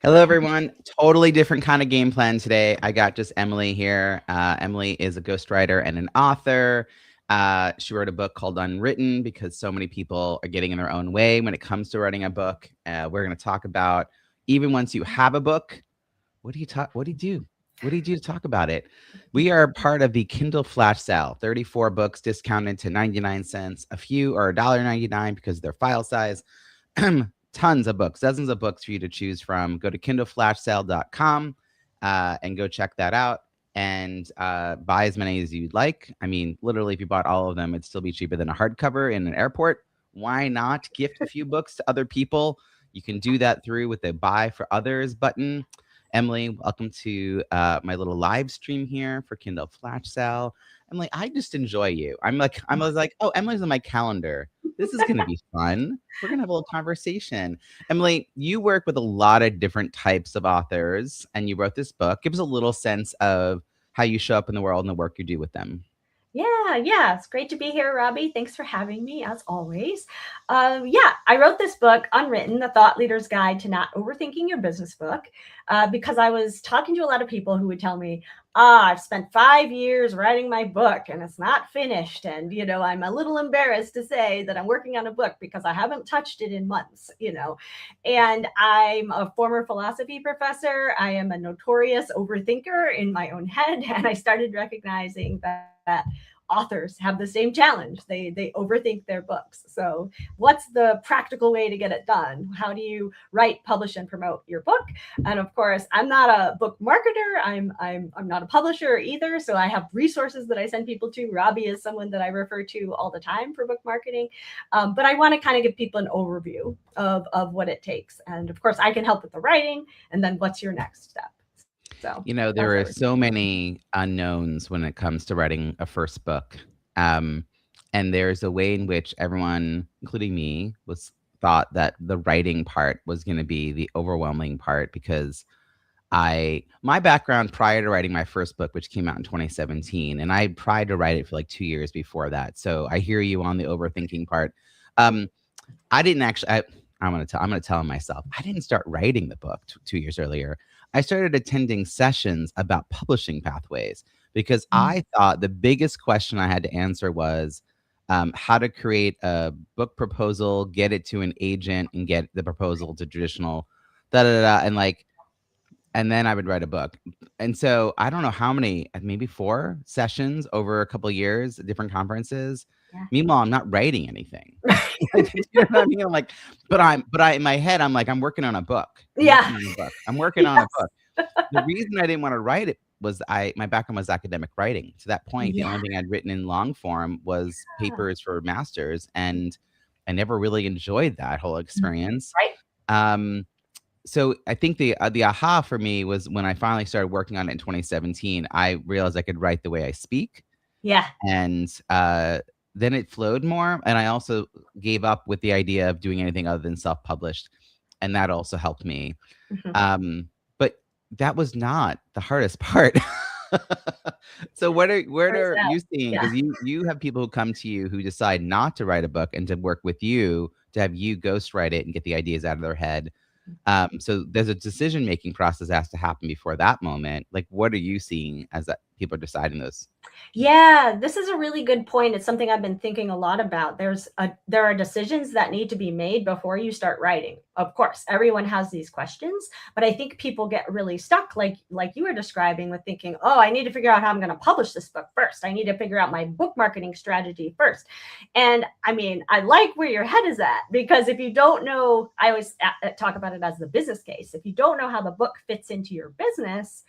Hello, everyone. Totally different kind of game plan today. I got just Emily here. Emily is a ghostwriter and an author. She wrote a book called Unwritten because so many people are getting in their own way when it comes to writing a book. We're going to talk about even once you have a book, what do you talk? What do you do? What do you do to talk about it? We are part of the Kindle Flash Sale. 34 books discounted to 99 cents. A few are $1.99 because of their file size. Tons of books, dozens of books for you to choose from. Go to kindleflashsale.com and go check that out and buy as many as you'd like. I mean, literally, if you bought all of them, it'd still be cheaper than a hardcover in an airport. Why not gift a few books to other people? You can do that through with the buy for others button. Emily, welcome to my little live stream here for Kindle Flash Sale. Emily, I just enjoy you. I was like, oh, Emily's on my calendar. This is going to be fun. We're going to have a little conversation. Emily, you work with a lot of different types of authors, and you wrote this book. Give us a little sense of how you show up in the world and the work you do with them. Yeah. It's great to be here, Robbie. Thanks for having me, as always. I wrote this book, Unwritten, The Thought Leader's Guide to Not Overthinking Your Business Book, because I was talking to a lot of people who would tell me, I've spent 5 years writing my book and it's not finished. And, I'm a little embarrassed to say that I'm working on a book because I haven't touched it in months, And I'm a former philosophy professor. I am a notorious overthinker in my own head. And I started recognizing that authors have the same challenge. They overthink their books. So what's the practical way to get it done? How do you write, publish, and promote your book? And of course, I'm not a book marketer. I'm not a publisher either. So I have resources that I send people to. Robbie is someone that I refer to all the time for book marketing. But I want to kind of give people an overview of what it takes. And of course, I can help with the writing. And then what's your next step? So, there are so many unknowns when it comes to writing a first book. And there's a way in which everyone, including me, thought that the writing part was going to be the overwhelming part because my background prior to writing my first book, which came out in 2017, and I tried to write it for like 2 years before that. So I hear you on the overthinking part. I didn't actually, I'm going to tell myself, I didn't start writing the book 2 years earlier. I started attending sessions about publishing pathways because I thought the biggest question I had to answer was how to create a book proposal, get it to an agent, and get the proposal to traditional, and then I would write a book. And so I don't know how many, maybe 4 sessions over a couple of years, different conferences. Yeah. Meanwhile, I'm not writing anything. You know what I mean? I'm like, but in my head, I'm like, I'm working on a book. I'm working on a book. The reason I didn't want to write it was my background was academic writing. To that point, the only thing I'd written in long form was papers for masters, and I never really enjoyed that whole experience. Right. So I think the aha for me was when I finally started working on it in 2017. I realized I could write the way I speak. Yeah. And then it flowed more. And I also gave up with the idea of doing anything other than self-published. And that also helped me. But that was not the hardest part. So what are you seeing? Because you have people who come to you who decide not to write a book and to work with you, to have you ghostwrite it and get the ideas out of their head. So there's a decision-making process that has to happen before that moment. Like, what are you seeing as that people are deciding this? Yeah, this is a really good point. It's something I've been thinking a lot about. There are decisions that need to be made before you start writing. Of course, everyone has these questions, but I think people get really stuck, like you were describing, with thinking, I need to figure out how I'm going to publish this book first. I need to figure out my book marketing strategy first. And I mean, I like where your head is at, because if you don't know, I always talk about it as the business case. If you don't know how the book fits into your business,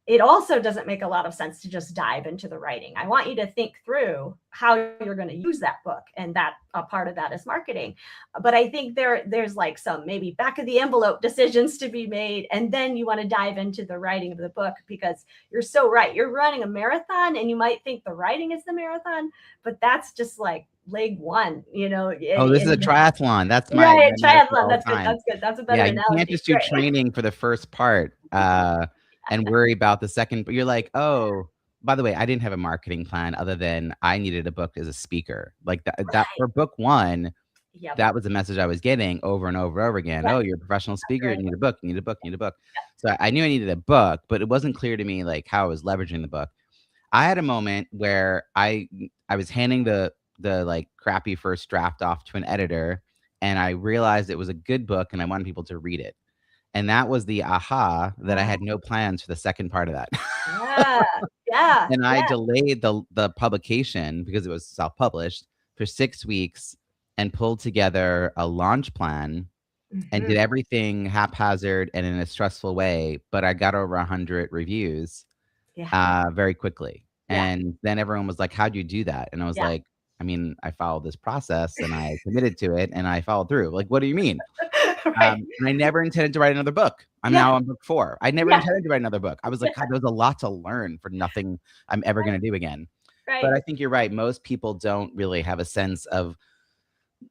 it also doesn't make a lot of sense to just dive into the writing. I want you to think through how you're going to use that book, and that a part of that is marketing. But I think there's like some maybe back of the envelope decisions to be made, and then you want to dive into the writing of the book, because you're so right. You're running a marathon, and you might think the writing is the marathon, but that's just like leg one, Oh, this is a triathlon. That's my triathlon. That's good. That's good. That's a better analogy. You can't just do training for the first part and worry about the second. But you're like, oh, by the way, I didn't have a marketing plan other than I needed a book as a speaker. Like that for book one, Yep. that was the message I was getting over and over and over again. Yeah. Oh, you're a professional That's speaker. You really need good. a book. You need a book. You need a book. Yeah. So I knew I needed a book, but it wasn't clear to me like how I was leveraging the book. I had a moment where I was handing the like crappy first draft off to an editor, and I realized it was a good book and I wanted people to read it. And that was the aha that I Wow. had no plans for the second part of that. Yeah. Yeah. And I Yeah. delayed the publication because it was self-published for 6 weeks and pulled together a launch plan and did Mhm. everything haphazard and in a stressful way, but I got over 100 reviews, Yeah. very quickly. Yeah. And then everyone was like, "How'd you do that?" And I was Yeah. like, "I mean, I followed this process and I committed to it and I followed through." Like, "What do you mean?" Right. And I never intended to write another book. I'm Yeah. now on book 4. I never Yeah. intended to write another book. I was Yeah. like, "God, there's a lot to learn for nothing I'm ever gonna do again." But Right. I think you're right. Most people don't really have a sense of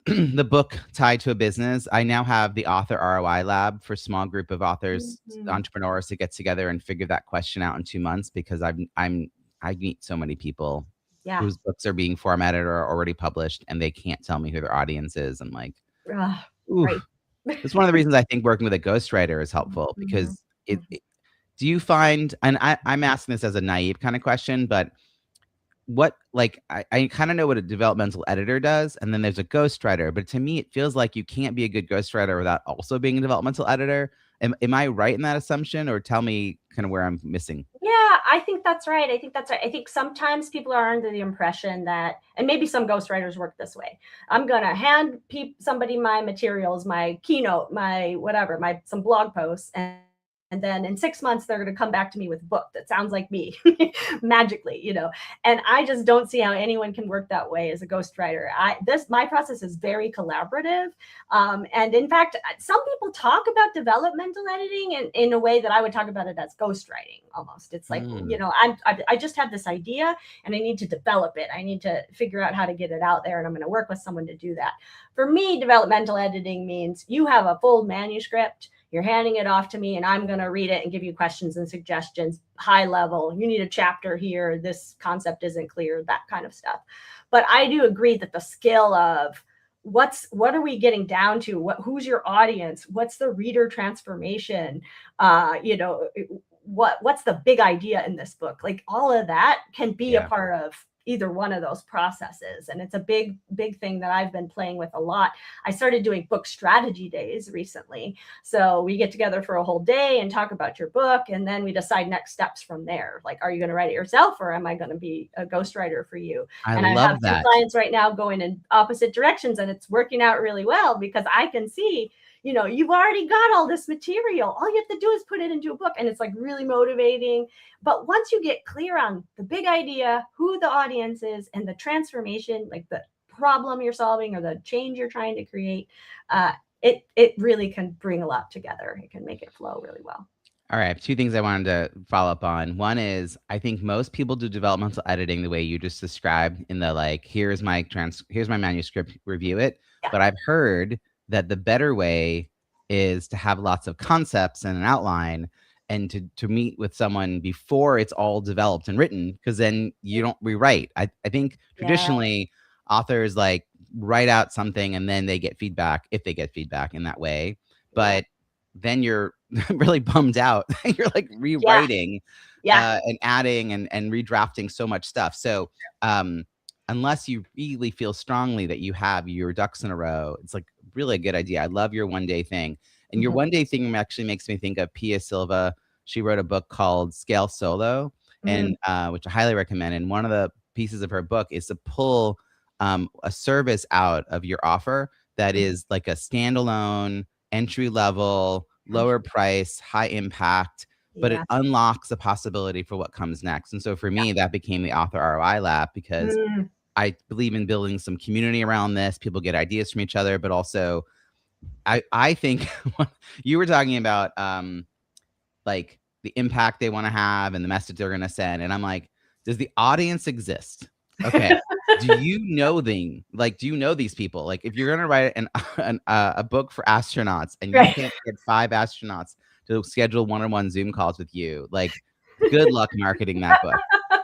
the book tied to a business. I now have the author ROI lab for small group of authors, Mhm. entrepreneurs to get together and figure that question out in 2 months because I meet so many people Yeah. whose books are being formatted or already published, and they can't tell me who their audience is. I'm like, Ugh, ooh. right. That's one of the reasons I think working with a ghostwriter is helpful Mhm. because it, Mhm. it do you find, and I'm asking this as a naive kind of question, but what like I kind of know what a developmental editor does, and then there's a ghostwriter, but to me it feels like you can't be a good ghostwriter without also being a developmental editor. Am I right in that assumption, or tell me kind of where I'm missing? Yeah, I think that's right. I think that's right. I think sometimes people are under the impression that, and maybe some ghostwriters work this way. I'm gonna hand somebody my materials, my keynote, my whatever, my some blog posts, and then in 6 months they're gonna come back to me with a book that sounds like me magically, you know. And I just don't see how anyone can work that way as a ghostwriter. I this my process is very collaborative. And in fact, some people talk about developmental editing in a way that I would talk about it as ghostwriting almost. It's like, you Mm, know, I just have this idea and I need to develop it. I need to figure out how to get it out there, and I'm going to work with someone to do that. For me, developmental editing means you have a full manuscript. You're handing it off to me, and I'm going to read it and give you questions and suggestions, high level. You need a chapter here. This concept isn't clear, that kind of stuff. But I do agree that the skill of what are we getting down to, who's your audience, what's the reader transformation, you know, what's the big idea in this book, like all of that can be a yeah, part of either one of those processes. And it's a big thing that I've been playing with a lot. I started doing book strategy days recently, so we get together for a whole day and talk about your book, and then we decide next steps from there. Like, are you going to write it yourself, or am I going to be a ghostwriter for you? I And I have love some that. clients right now going in opposite directions, and it's working out really well because I can see, you know, you've already got all this material. All you have to do is put it into a book, and it's like really motivating. But once you get clear on the big idea, who the audience is, and the transformation, like the problem you're solving or the change you're trying to create, uh, it really can bring a lot together. It can make it flow really well. All right, I have 2 things I wanted to follow up on. One is I think most people do developmental editing the way you just described in the, like, here's my manuscript, review it. Yeah. But I've heard that the better way is to have lots of concepts and an outline and to meet with someone before it's all developed and written, because then you don't rewrite. I think Yeah. traditionally authors, like, write out something and then they get feedback, if they get feedback in that way. Yeah. But then you're really bummed out. You're like Yeah. rewriting, Yeah. and adding and redrafting so much stuff. So, um, unless you really feel strongly that you have your ducks in a row, it's like really a good idea. I love your 1 day thing. And your Mhm. 1 day thing actually makes me think of Pia Silva. She wrote a book called Scale Solo, Mm. and which I highly recommend. And one of the pieces of her book is to pull a service out of your offer that Mhm. is like a standalone, entry level, lower price, high impact, but it Yeah. unlocks the possibility for what comes next. And so for Yeah. me, that became the Author ROI Lab because Mm. I believe in building some community around this. People get ideas from each other, but also I think you were talking about like the impact they want to have and the message they're going to send. And I'm like, does the audience exist? Okay. Do you know them? Like, do you know these people? Like, if you're going to write a book for astronauts and you Right. can't get 5 astronauts to schedule one-on-one Zoom calls with you, like, good luck marketing that book.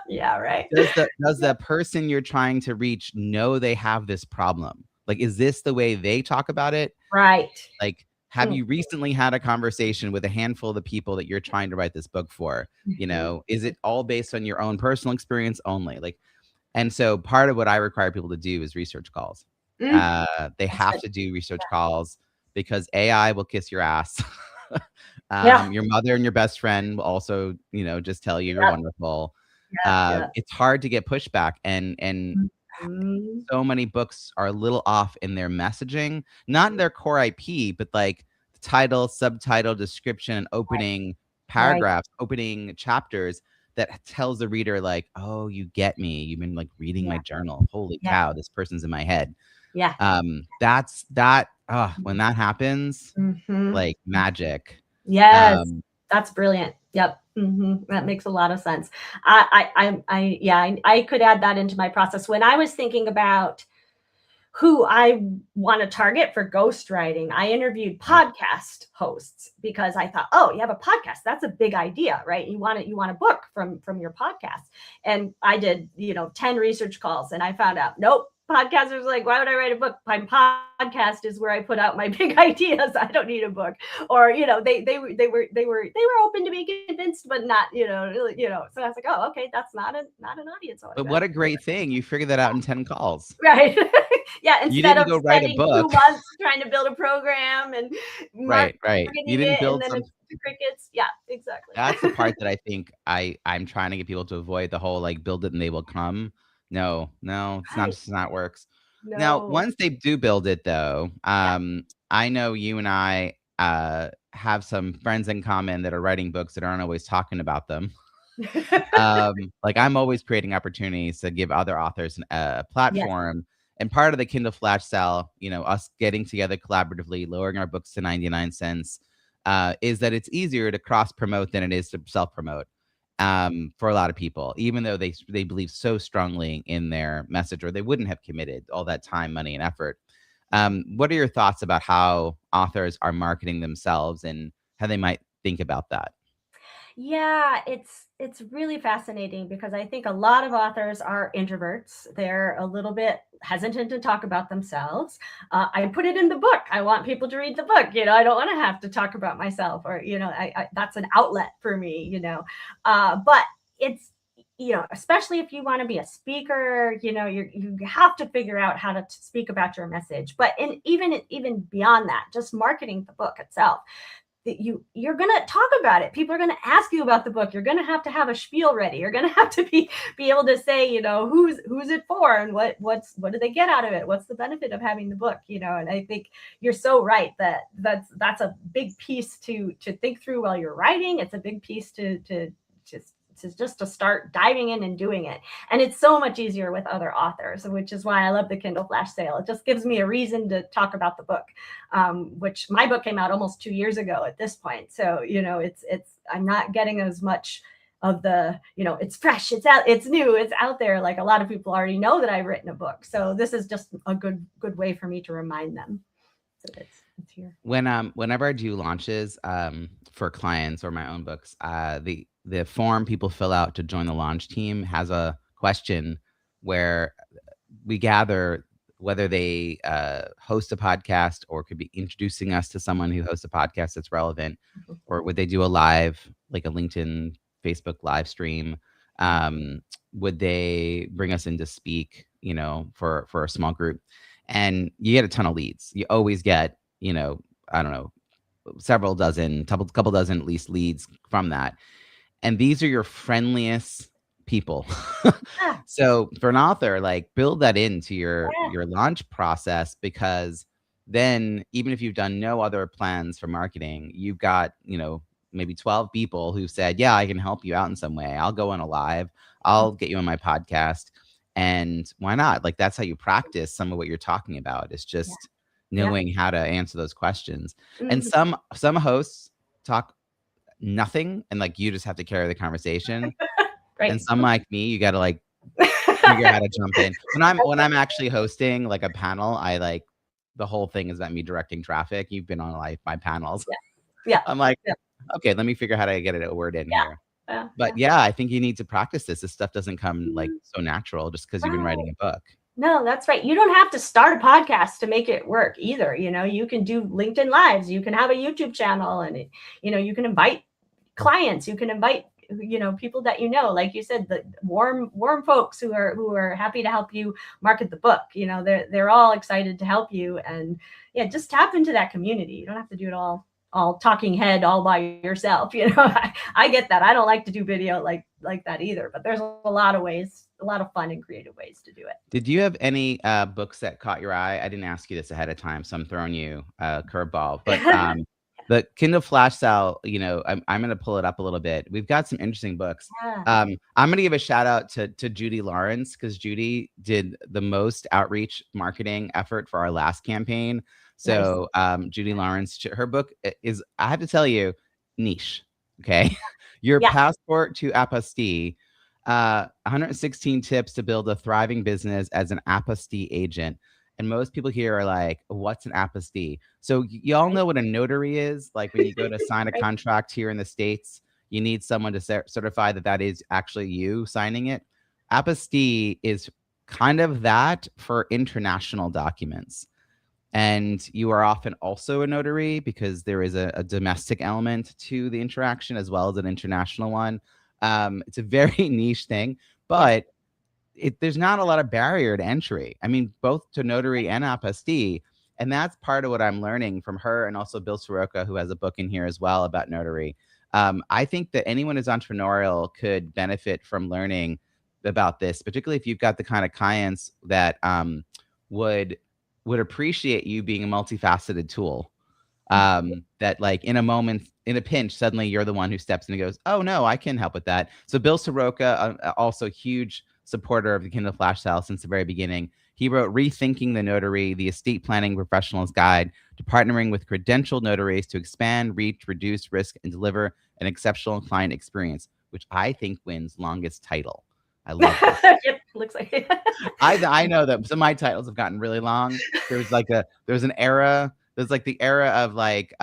Yeah. Right. Does the person you're trying to reach know they have this problem? Like, is this the way they talk about it? Right. Like, have Mm. you recently had a conversation with a handful of the people that you're trying to write this book for? Mhm. Is it all based on your own personal experience only? Like, and so part of what I require people to do is research calls. Mm. They That's have good. to do research calls because AI will kiss your ass. Yeah. Your mother and your best friend will also, just tell you you're Yep. wonderful. Yep. Yep. It's hard to get pushback, and Mhm. so many books are a little off in their messaging, not in their core IP, but like the title, subtitle, description, and opening Right. paragraphs, opening chapters that tells the reader like, "Oh, you get me. You've been like reading my Yeah. journal. Holy Yeah. cow, this person's in my head." Yeah. That's that. When that happens, Mhm. like magic. Yes, Um, that's brilliant. Yep. That makes a lot of sense. Yeah, I could add that into my process. When I was thinking about who I want to target for ghostwriting, I interviewed right. podcast hosts because I thought, oh, you have a podcast. That's a big idea, right? You want a book from your podcast. And I did, 10 research calls and I found out, nope. Podcasters like, why would I write a book? My podcast is where I put out my big ideas. I don't need a book. Or, they were open to be convinced, but not, really, So I was like, oh, okay, that's not an audience I want to But grab. what a great thing. You figured that out in 10 calls. Right. Yeah, You instead didn't of go write a spending 2 book. months trying to build a program and Right, right. You marketing didn't it and build then some. it's the crickets. Yeah, exactly. That's the part that I think I'm trying to get people to avoid, the whole, like, build it and they will come. No, no, it's not Right. just not works. Now, No. once they do build it though, Yeah. I know you and I, have some friends in common that are writing books that aren't always talking about them. Like, I'm always creating opportunities to give other authors a Yes. platform, and part of the Kindle Flash Sale, us getting together collaboratively, lowering our books to 99 cents, is that it's easier to cross promote than it is to self promote, for a lot of people, even though they believe so strongly in their message, or they wouldn't have committed all that time, money, and effort. What are your thoughts about how authors are marketing themselves and how they might think about that? Yeah, it's really fascinating because I think a lot of authors are introverts. They're a little bit hesitant to talk about themselves. I put it in the book. I want people to read the book. I don't want to have to talk about myself, or that's an outlet for me. But it's especially if you want to be a speaker, you have to figure out how to speak about your message. But even beyond that, just marketing the book itself, that you're going to talk about it. People are going to ask you about the book. You're going to have a spiel ready. You're going to have to be able to say, who's it for, and what do they get out of it? What's the benefit of having the book? And I think you're so right that that's a big piece to think through while you're writing. It's a big piece just to start diving in and doing it. And it's so much easier with other authors, which is why I love the Kindle Flash Sale. It just gives me a reason to talk about the book, which my book came out almost 2 years ago at this point. So, I'm not getting as much of the, it's fresh, it's out, it's new, it's out there. Like a lot of people already know that I've written a book. So this is just a good way for me to remind them. So it's here. Whenever I do launches, for clients or my own books, the form people fill out to join the launch team has a question where we gather whether they host a podcast or could be introducing us to someone who hosts a podcast that's relevant, or would they do a live, like a LinkedIn, Facebook live stream? Um, would they bring us in to speak, for a small group? And you get a ton of leads. You always get, I don't know, several dozen, couple dozen at least leads from that. And these are your friendliest people. Yeah, So for an author, like, build that into yeah, your launch process, because then even if you've done no other plans for marketing, you've got, maybe 12 people who said, "Yeah, I can help you out in some way. I'll go on a live. I'll get you on my podcast." And why not? Like, that's how you practice some of what you're talking about. It's yeah, just yeah. knowing how to answer those questions. And Mhm. some hosts talk nothing, and like you just have to carry the conversation. And Right. some like me, you gotta like figure out how to jump in. When I'm actually hosting like a panel, I like the whole thing is about me directing traffic. You've been on like my panels. Yeah, yeah, I'm like, yeah, okay, let me figure out how to get a word in yeah, here. yeah, But yeah. yeah, I think you need to practice this. This stuff doesn't come like Mhm. so natural just because you've been Right. writing a book. No, that's right. You don't have to start a podcast to make it work either. You can do LinkedIn Lives, you can have a YouTube channel, and you can invite clients, you can invite people that like you said, the warm folks who are happy to help you market the book. They're all excited to help you, and yeah, just tap into that community. You don't have to do it all talking head all by yourself. I get that. I don't like to do video like that either, but there's a lot of ways, a lot of fun and creative ways to do it. Did you have any books that caught your eye? I didn't ask you this ahead of time, so I'm throwing you a curveball. But the Kindle Flash Sale, I'm going to pull it up a little bit. We've got some interesting books. Yeah. I'm going to give a shout out to Judy Lawrence, because Judy did the most outreach marketing effort for our last campaign. So Judy Lawrence, her book is, I have to tell you, niche. Okay. Your passport to apostille. 116 tips to build a thriving business as an apostille agent. And most people here are like, what's an apostille? So y'all know what a notary is. Like when you go to sign a contract here in the States, you need someone to certify that is actually you signing it. Apostille is kind of that for international documents. And you are often also a notary, because there is a domestic element to the interaction as well as an international one. It's a very niche thing, but there's not a lot of barrier to entry. I mean, both to notary and apostille. And that's part of what I'm learning from her, and also Bill Soroka, who has a book in here as well about notary. I think that anyone who's entrepreneurial could benefit from learning about this, particularly if you've got the kind of clients that would appreciate you being a multifaceted tool. That like in a moment, in a pinch, suddenly you're the one who steps in and goes, oh no, I can help with that. So Bill Soroka, also huge supporter of the Kindle Flash Sale since the very beginning. He wrote Rethinking the Notary, the Estate Planning Professional's Guide to Partnering with Credentialed Notaries to Expand Reach, Reduce Risk, and Deliver an Exceptional Client Experience, which I think wins longest title. I love that. Yep, looks like it. I know that some of my titles have gotten really long. There's an era. There's like the era of like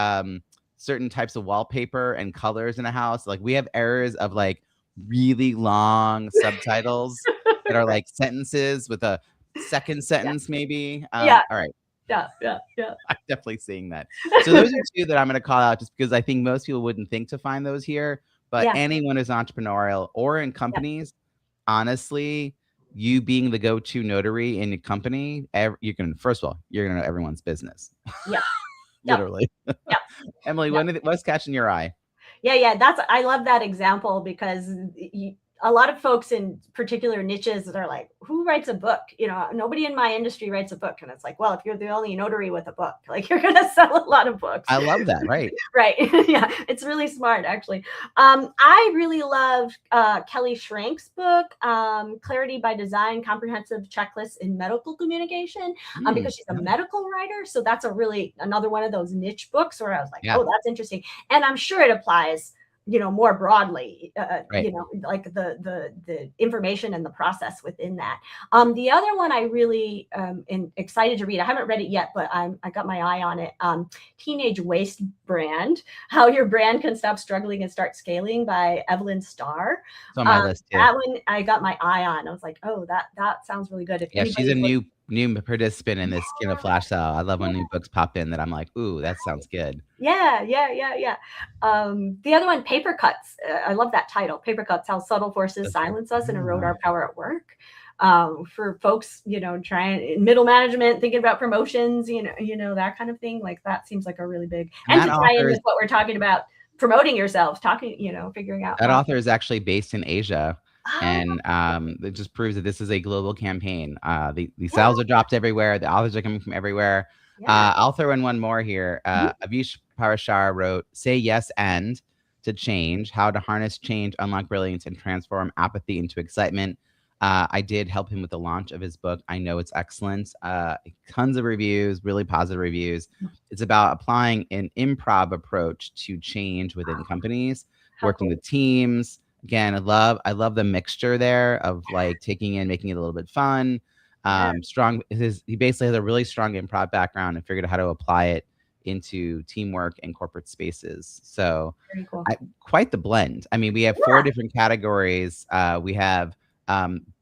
certain types of wallpaper and colors in a house. Like we have eras of like really long subtitles that are like sentences with a second sentence maybe. All right. Yeah. I'm definitely seeing that. So those are two that I'm going to call out, just because I think most people wouldn't think to find those here. But anyone who's entrepreneurial or in companies, honestly, you being the go-to notary in your company, first of all, you're gonna know everyone's business. Yeah. Literally. Yeah. Emily, what's catching your eye? Yeah. I love that example, because a lot of folks in particular niches that are like, who writes a book? Nobody in my industry writes a book. And it's like, well, if you're the only notary with a book, like you're going to sell a lot of books. I love that. Right. Right. Yeah. It's really smart, actually. I really love Kelly Schrank's book, Clarity by Design, Comprehensive Checklists in Medical Communication, because she's a medical writer. So that's another one of those niche books where I was like, oh, that's interesting. And I'm sure it applies more broadly, like the information and the process within that. The other one I really am excited to read, I haven't read it yet, but I got my eye on it. Teenage Waste Brand, How Your Brand Can Stop Struggling and Start Scaling by Evelyn Starr. It's on my list too. That one I got my eye on. I was like, oh, that sounds really good. She's a new participant in this Kindle Flash Sale. I love when new books pop in that I'm like, ooh, that sounds good. Yeah. The other one, Paper Cuts. I love that title, Paper Cuts, How Subtle Forces Silence Us and Erode Our Power at Work. For folks, trying middle management, thinking about promotions, that kind of thing. Like that seems like a really big, and to tie in with what we're talking about, promoting yourself, figuring out. That author is actually based in Asia. And it just proves that this is a global campaign. The sales are dropped everywhere. The authors are coming from everywhere. I'll throw in one more here. Avish Parashar wrote Say Yes and to Change, How to Harness Change, Unlock Brilliance, and Transform Apathy into Excitement. I did help him with the launch of his book. I know it's excellent. Tons of reviews, really positive reviews. It's about applying an improv approach to change within companies, working with teams. Again, I love the mixture there of like taking in, making it a little bit fun. Strong. He basically has a really strong improv background and figured out how to apply it into teamwork and corporate spaces. So very cool. Quite the blend. I mean, we have 4 different categories. We have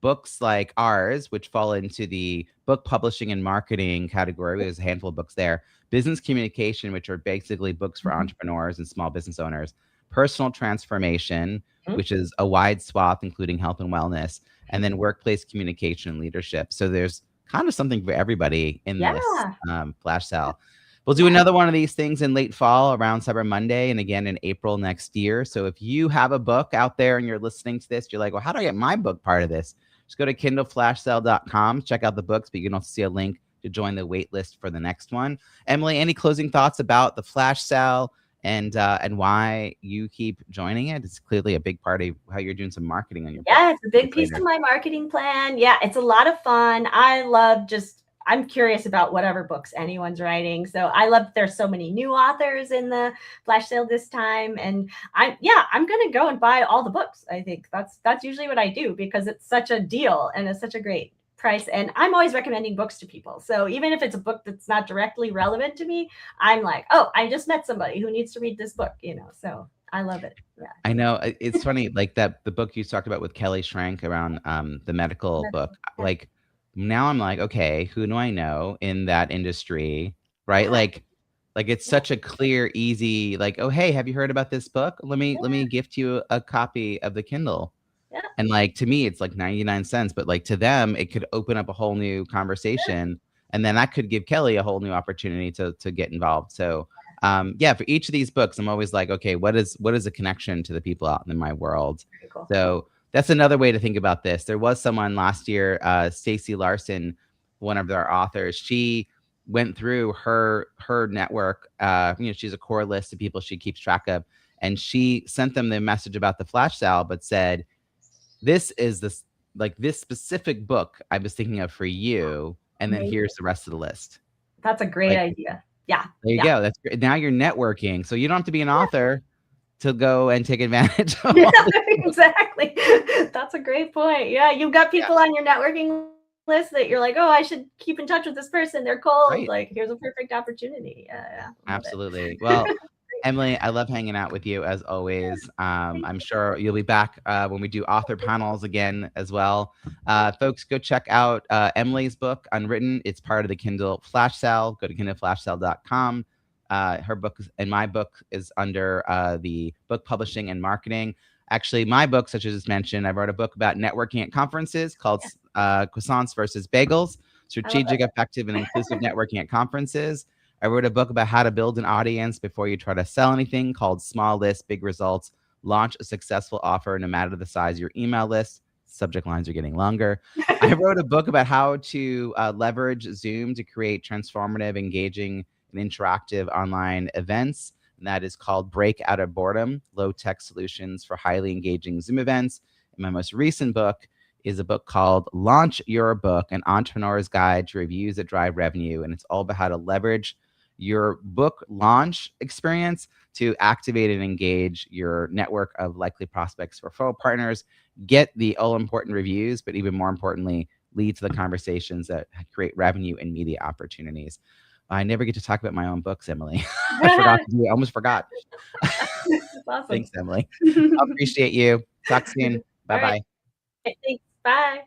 Books like ours, which fall into the book publishing and marketing category, there's a handful of books there. Business communication, which are basically books for Mhm. entrepreneurs and small business owners. Personal transformation, Mhm. which is a wide swath, including health and wellness, and then workplace communication and leadership. So there's kind of something for everybody in this Yeah. flash sale. We'll do Yeah. another one of these things in late fall around Cyber Monday and again in April next year. So if you have a book out there and you're listening to this, you're like, well, how do I get my book part of this? Just go to kindleflashsale.com, check out the books, but you can also see a link to join the wait list for the next one. Emily, any closing thoughts about the flash sale and why you keep joining it? It's clearly a big part of how you're doing some marketing on your book. Yeah, it's a big piece of my marketing plan. Yeah, it's a lot of fun. I'm curious about whatever books anyone's writing. So I love that there's so many new authors in the flash sale this time. And I'm gonna go and buy all the books. I think that's usually what I do because it's such a deal and it's such a great price. And I'm always recommending books to people. So even if it's a book that's not directly relevant to me, I'm like, oh, I just met somebody who needs to read this book, So I love it. Yeah. I know it's funny, like the book you talked about with Kelly Schrank around the medical book. Yeah. Like now I'm like, okay, who do I know in that industry, right? Yeah. Like it's Yeah. such a clear, easy, like, oh hey, have you heard about this book? Let me gift you a copy of the Kindle. Yeah. And like to me, it's like 99 cents, but like to them, it could open up a whole new conversation. And then that could give Kelly a whole new opportunity to get involved. So yeah, for each of these books, I'm always like, okay, what is a connection to the people out in my world? Very cool. So that's another way to think about this. There was someone last year, Stacey Larson, one of their authors. She went through her network. She's a core list of people she keeps track of, and she sent them the message about the flash sale, but said, "This is this specific book I was thinking of for you, and then Amazing. here's the rest of the list." That's a great Like, idea. Yeah. there you Yeah. go. That's great. Now you're networking, so you don't have to be an author to go and take advantage of Yeah, all this. exactly. That's a great point. Yeah, you've got Yeah, people on your networking list that you're like, "Oh, I should keep in touch with this person. They're cold. right. Like, here's a perfect opportunity." Yeah, yeah. Love it. Absolutely. Well, Emily, I love hanging out with you as always. Thank I'm you. sure you'll be back when we do author panels again as well. Folks, go check out Emily's book, Unwritten. It's part of the Kindle Flash Sale. Go to kindleflashsale.com. Her book and my book is under the book publishing and marketing. Actually, my book, such as just mentioned, I wrote a book about networking at conferences called Croissants versus Bagels, I love Strategic, Effective, and Inclusive Networking at Conferences. I wrote a book about how to build an audience before you try to sell anything called Small List, Big Results. Launch a successful offer no matter the size of your email list. Subject lines are getting longer. I wrote a book about how to leverage Zoom to create transformative, engaging, and interactive online events. And that is called Break Out of Boredom, Low Tech Solutions for Highly Engaging Zoom Events. And my most recent book is a book called Launch Your Book, an entrepreneur's guide to reviews that drive revenue. And it's all about how to leverage your book launch experience to activate and engage your network of likely prospects, referral partners, get the all important reviews, but even more importantly, lead to the conversations that create revenue and media opportunities. I never get to talk about my own books, Emily. I forgot to do it. I almost forgot. That's awesome. Thanks, Emily. I appreciate you. Talk soon. All right. Bye-bye. Thanks. Bye.